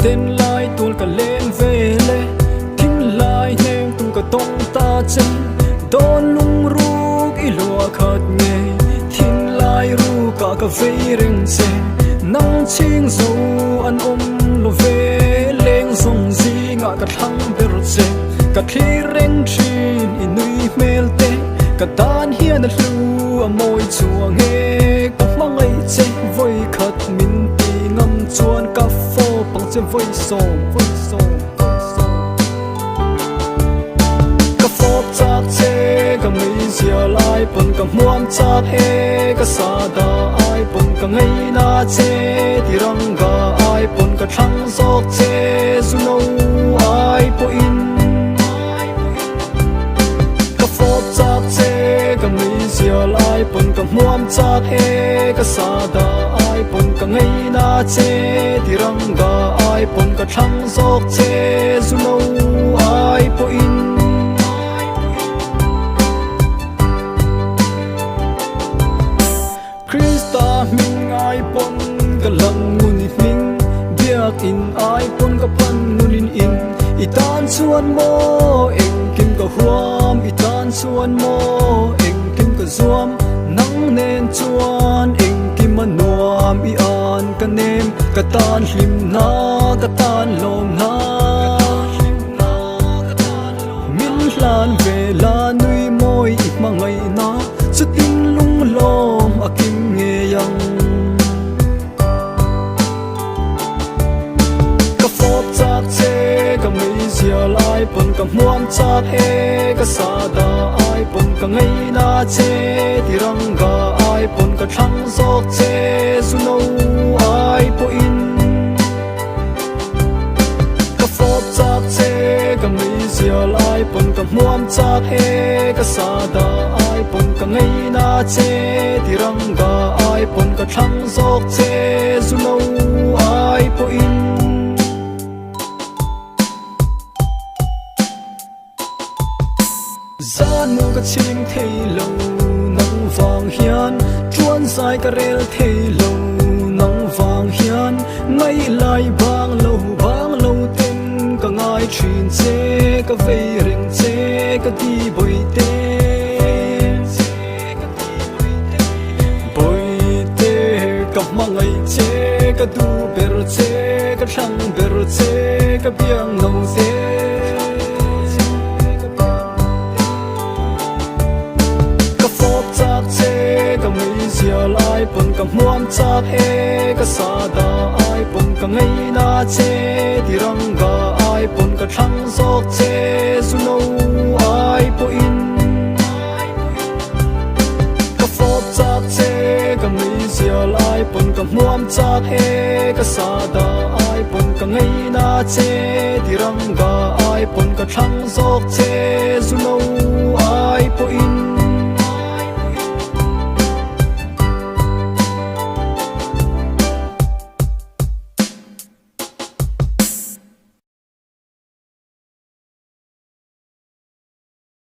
tên lai tuôn cả lên về lệ thính lai neng tung cả tông ta chân đón lung ru ý lúa khát nghề thính lai ru cả vây rừng xe nắng chiêng dâu ăn lo về lên sông gì ngã cả thăng bê rốt xe cả khi rèn chín in nuôi mel tê cả tan hiền đất lưu môi chùa nghe cả mang ấy chế vui khát min tì ngâm chuan cà phô bằng chân vui sông cà phô chắc chế cả mấy giờ lại bận cả muôn chắc he cả sa đa ai bận cả ngày na chế thì răng cả ai bận cả trăng gió chế dù nâu ai po in chắc chế cả mấy giờ lại bận cả muôn chắc he cả sa đa ai bận cả ngày na chế thì răng cả ai bận cả trăng gió chế dù nâu ai po in Krista mình ai bận cả lăng ngun mình biak in ai bận cả pan ngun in itan chuan mo eng kim ka huam itan chuan mo eng kim ka zuam nang nen chuan eng kim manuam I an ka nem ka tan hlim na ka tan lom na min hlan ve la nui moi I mangai na chutin lung lom akim nge yang ka phop chak che ka mei zia lai pon ka muam chak he ka sa da ai pon ka ngai na che ti rang ga ai pon ka thang sok che su no ai po in ka phop chak che ka mei zia lai pon ka muam chak he ka sa da ai pon ka ngai na che ti rang ga ai pon ka thang sok che su no ai po in gian mu ka chim thei lo nang vang hian chuan sai ka rel thei lo nang vang hian ngai lai bang lo ten ka ngai thin che ka vei reng che ka ti boi te ka mangai che ka du ber che ka thang ber che ka biang no se ka phop chak che ka mei zia lai pon ka muam chak he ka sa da ai pon ka ngai na che ti rang ga ai pon ka thang sok che su no ai po in ka phop chak che ka mei zia lai pon ka muam chak he ka sa da ai pon ka ngai na che ti rang ga ai pon ka thang sok che su no ai po in